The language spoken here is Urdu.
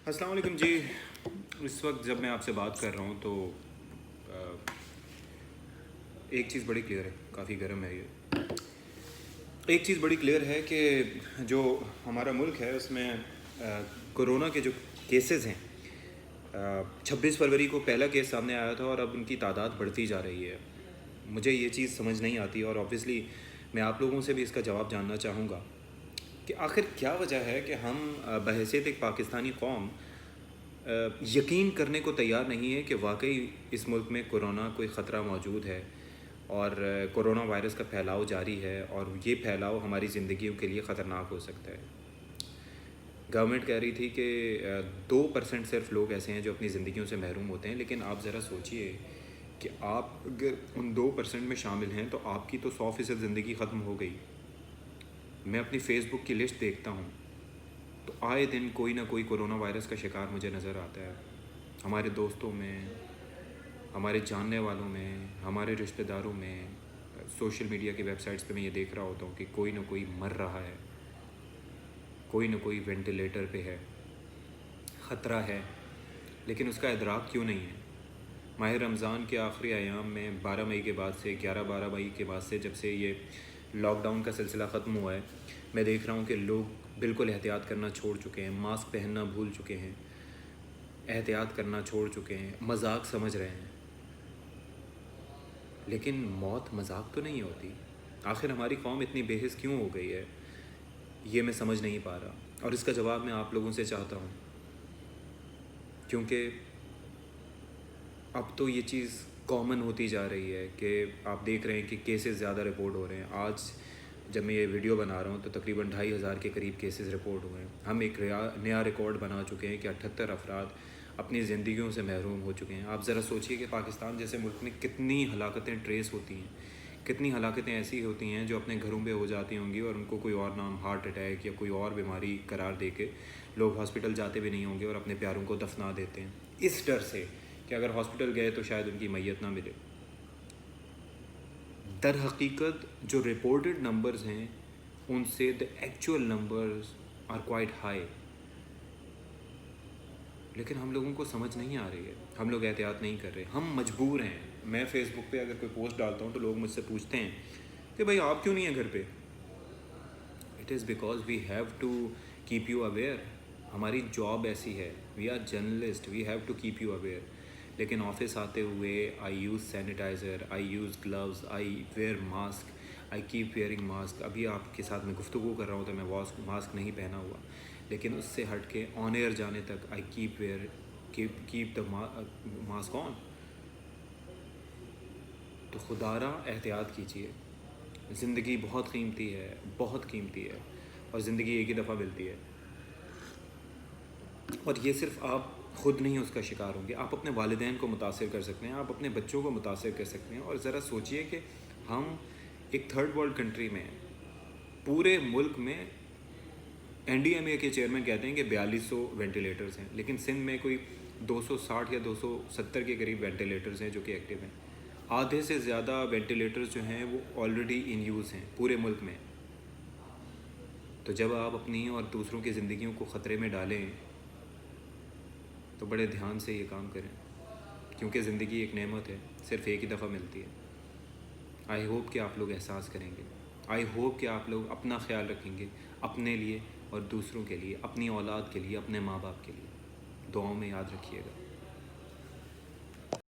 السلام علیکم جی. اس وقت جب میں آپ سے بات کر رہا ہوں تو ایک چیز بڑی کلیئر ہے. کافی گرم ہے یہ. ایک چیز بڑی کلیئر ہے کہ جو ہمارا ملک ہے اس میں کورونا کے جو کیسز ہیں 26 فروری کو پہلا کیس سامنے آیا تھا اور اب ان کی تعداد بڑھتی جا رہی ہے. مجھے یہ چیز سمجھ نہیں آتی اور آبویسلی میں آپ لوگوں سے بھی اس کا جواب جاننا چاہوں گا کہ آخر کیا وجہ ہے کہ ہم بحیثیت ایک پاکستانی قوم یقین کرنے کو تیار نہیں ہے کہ واقعی اس ملک میں کورونا کوئی خطرہ موجود ہے اور کورونا وائرس کا پھیلاؤ جاری ہے اور یہ پھیلاؤ ہماری زندگیوں کے لیے خطرناک ہو سکتا ہے. گورنمنٹ کہہ رہی تھی کہ 2% صرف لوگ ایسے ہیں جو اپنی زندگیوں سے محروم ہوتے ہیں, لیکن آپ ذرا سوچئے کہ آپ اگر ان 2% میں شامل ہیں تو آپ کی تو 100% زندگی ختم ہو گئی. میں اپنی فیس بک کی لسٹ دیکھتا ہوں تو آئے دن کوئی نہ کوئی کورونا وائرس کا شکار مجھے نظر آتا ہے. ہمارے دوستوں میں, ہمارے جاننے والوں میں, ہمارے رشتہ داروں میں, سوشل میڈیا کی ویب سائٹس پہ میں یہ دیکھ رہا ہوتا ہوں کہ کوئی نہ کوئی مر رہا ہے, کوئی نہ کوئی وینٹیلیٹر پہ ہے, خطرہ ہے, لیکن اس کا ادراک کیوں نہیں ہے. ماہ رمضان کے آخری ایام میں 12 مئی کے بعد سے 11-12 مئی کے بعد سے جب سے یہ لاک ڈاؤن کا سلسلہ ختم ہوا ہے, میں دیکھ رہا ہوں کہ لوگ بالکل احتیاط کرنا چھوڑ چکے ہیں, ماسک پہننا بھول چکے ہیں, احتیاط کرنا چھوڑ چکے ہیں, مذاق سمجھ رہے ہیں. لیکن موت مذاق تو نہیں ہوتی. آخر ہماری قوم اتنی بے حس کیوں ہو گئی ہے, یہ میں سمجھ نہیں پا رہا, اور اس کا جواب میں آپ لوگوں سے چاہتا ہوں. کیونکہ اب تو یہ چیز کامن ہوتی جا رہی ہے کہ آپ دیکھ رہے ہیں کہ کیسز زیادہ رپورٹ ہو رہے ہیں. آج جب میں یہ ویڈیو بنا رہا ہوں تو تقریباً 2,500 کے قریب کیسز رپورٹ ہوئے ہیں. ہم ایک نیا ریکارڈ بنا چکے ہیں کہ 78 افراد اپنی زندگیوں سے محروم ہو چکے ہیں. آپ ذرا سوچئے کہ پاکستان جیسے ملک میں کتنی ہلاکتیں ٹریس ہوتی ہیں, کتنی ہلاکتیں ایسی ہوتی ہیں جو اپنے گھروں پہ ہو جاتی ہوں گی اور ان کو کوئی اور نام ہارٹ اٹیک یا کوئی اور بیماری قرار دے کے لوگ ہاسپٹل جاتے بھی نہیں ہوں گے اور اپنے پیاروں کو دفنا دیتے ہیں اس ڈر سے کہ اگر ہاسپٹل گئے تو شاید ان کی میت نہ ملے. در حقیقت جو رپورٹڈ نمبرز ہیں ان سے the actual numbers are quite high, لیکن ہم لوگوں کو سمجھ نہیں آ رہی ہے. ہم لوگ احتیاط نہیں کر رہے, ہم مجبور ہیں. میں فیس بک پہ اگر کوئی پوسٹ ڈالتا ہوں تو لوگ مجھ سے پوچھتے ہیں کہ بھائی آپ کیوں نہیں ہیں گھر پہ. It is because we have to keep you aware. ہماری جاب ایسی ہے, we are journalist, we have to keep you aware. لیکن آفس آتے ہوئے I use sanitiser, I use gloves, I wear mask, I keep wearing mask. ابھی آپ کے ساتھ میں گفتگو کر رہا ہوں تو میں ماسک نہیں پہنا ہوا, لیکن اس سے ہٹ کے آن ایئر جانے تک آئی کیپ دا ماسک آن. تو خدارا احتیاط کیجیے. زندگی بہت قیمتی ہے, بہت قیمتی ہے, اور زندگی ایک ہی دفعہ ملتی ہے. اور یہ صرف آپ خود نہیں اس کا شکار ہوں گے, آپ اپنے والدین کو متاثر کر سکتے ہیں, آپ اپنے بچوں کو متاثر کر سکتے ہیں. اور ذرا سوچئے کہ ہم ایک تھرڈ ورلڈ کنٹری میں, پورے ملک میں این ڈی ایم اے کے چیئرمین کہتے ہیں کہ 4200 وینٹیلیٹرز ہیں, لیکن سندھ میں کوئی 260 یا 270 کے قریب وینٹیلیٹرز ہیں جو کہ ایکٹیو ہیں. آدھے سے زیادہ وینٹیلیٹرز جو ہیں وہ آلریڈی ان یوز ہیں پورے ملک میں. تو جب آپ اپنی اور دوسروں کی زندگیوں کو خطرے میں ڈالیں تو بڑے دھیان سے یہ کام کریں, کیونکہ زندگی ایک نعمت ہے, صرف ایک ہی دفعہ ملتی ہے. آئی ہوپ کہ آپ لوگ احساس کریں گے, آئی ہوپ کہ آپ لوگ اپنا خیال رکھیں گے, اپنے لیے اور دوسروں کے لیے, اپنی اولاد کے لیے, اپنے ماں باپ کے لیے. دعاؤں میں یاد رکھیے گا.